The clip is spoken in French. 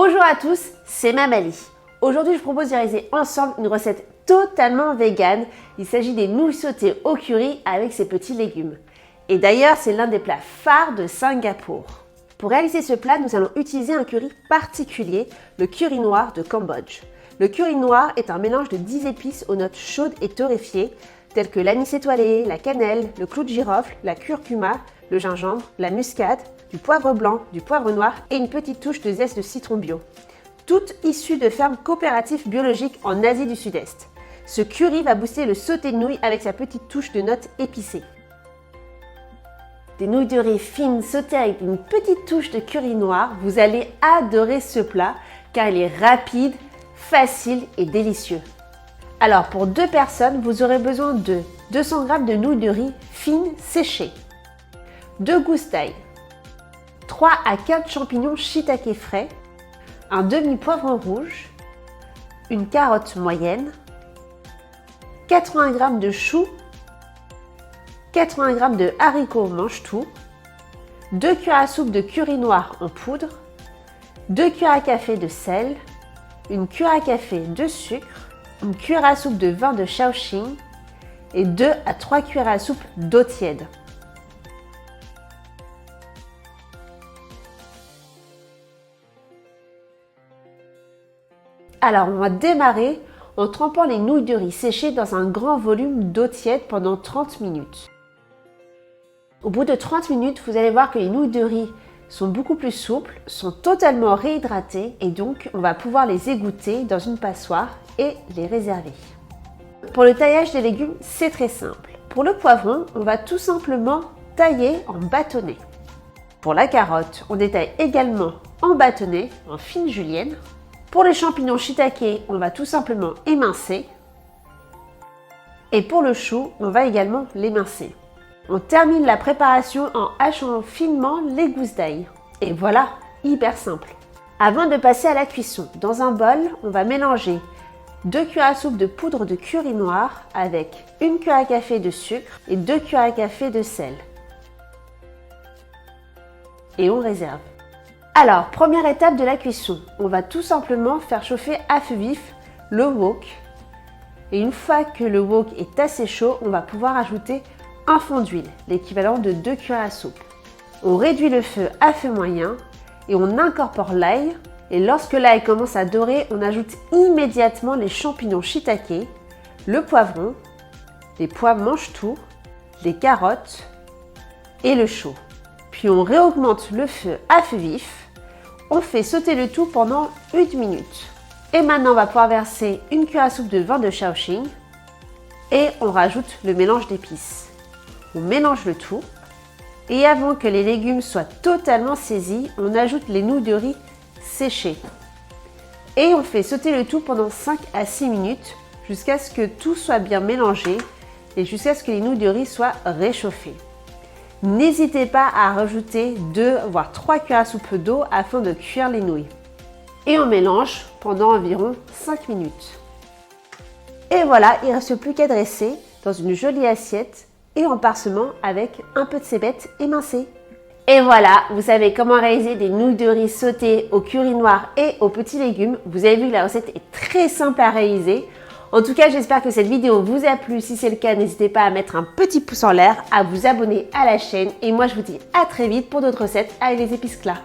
Bonjour à tous, c'est Mamali. Aujourd'hui, je vous propose de réaliser ensemble une recette totalement végane. Il s'agit des nouilles sautées au curry avec ces petits légumes. Et d'ailleurs, c'est l'un des plats phares de Singapour. Pour réaliser ce plat, nous allons utiliser un curry particulier, le curry noir de Cambodge. Le curry noir est un mélange de 10 épices aux notes chaudes et torréfiées, telles que l'anis étoilé, la cannelle, le clou de girofle, la curcuma, le gingembre, la muscade, du poivre blanc, du poivre noir et une petite touche de zeste de citron bio. Toutes issues de fermes coopératives biologiques en Asie du Sud-Est. Ce curry va booster le sauté de nouilles avec sa petite touche de notes épicées. Des nouilles de riz fines sautées avec une petite touche de curry noir, vous allez adorer ce plat car il est rapide, facile et délicieux. Alors pour 2 personnes, vous aurez besoin de 200 g de nouilles de riz fines séchées, 2 gousses d'ail, 3 à 4 champignons shiitake frais, un demi-poivron rouge, une carotte moyenne, 80 g de choux, 80 g de haricots mange-tout, 2 cuillères à soupe de curry noir en poudre, 2 cuillères à café de sel, une cuillère à café de sucre, une cuillère à soupe de vin de Shaoxing et 2 à 3 cuillères à soupe d'eau tiède. Alors on va démarrer en trempant les nouilles de riz séchées dans un grand volume d'eau tiède pendant 30 minutes. Au bout de 30 minutes, vous allez voir que les nouilles de riz sont beaucoup plus souples, sont totalement réhydratées et donc on va pouvoir les égoutter dans une passoire et les réserver. Pour le taillage des légumes, c'est très simple. Pour le poivron, on va tout simplement tailler en bâtonnets. Pour la carotte, on détaille également en bâtonnets, en fines juliennes. Pour les champignons shiitake, on va tout simplement émincer. Et pour le chou, on va également l'émincer. On termine la préparation en hachant finement les gousses d'ail. Et voilà, hyper simple. Avant de passer à la cuisson, dans un bol, on va mélanger 2 cuillères à soupe de poudre de curry noir avec 1 cuillère à café de sucre et 2 cuillères à café de sel. Et on réserve. Alors, première étape de la cuisson, on va tout simplement faire chauffer à feu vif le wok. Et une fois que le wok est assez chaud, on va pouvoir ajouter un fond d'huile, l'équivalent de 2 cuillères à soupe. On réduit le feu à feu moyen et on incorpore l'ail. Et lorsque l'ail commence à dorer, on ajoute immédiatement les champignons shiitake, le poivron, les pois mange-tout, les carottes et le chou. Puis on réaugmente le feu à feu vif. On fait sauter le tout pendant 1 minute. Et maintenant, on va pouvoir verser 1 cuillère à soupe de vin de Shaoxing et on rajoute le mélange d'épices. On mélange le tout et avant que les légumes soient totalement saisis, on ajoute les nouilles de riz séchées. Et on fait sauter le tout pendant 5 à 6 minutes jusqu'à ce que tout soit bien mélangé et jusqu'à ce que les nouilles de riz soient réchauffées. N'hésitez pas à rajouter 2 voire 3 cuillères à soupe d'eau afin de cuire les nouilles. Et on mélange pendant environ 5 minutes. Et voilà, il ne reste plus qu'à dresser dans une jolie assiette et en parsemant avec un peu de cébettes émincées. Et voilà, vous savez comment réaliser des nouilles de riz sautées au curry noir et aux petits légumes. Vous avez vu que la recette est très simple à réaliser. En tout cas, j'espère que cette vidéo vous a plu. Si c'est le cas, n'hésitez pas à mettre un petit pouce en l'air, à vous abonner à la chaîne. Et moi, je vous dis à très vite pour d'autres recettes avec les épices Cla.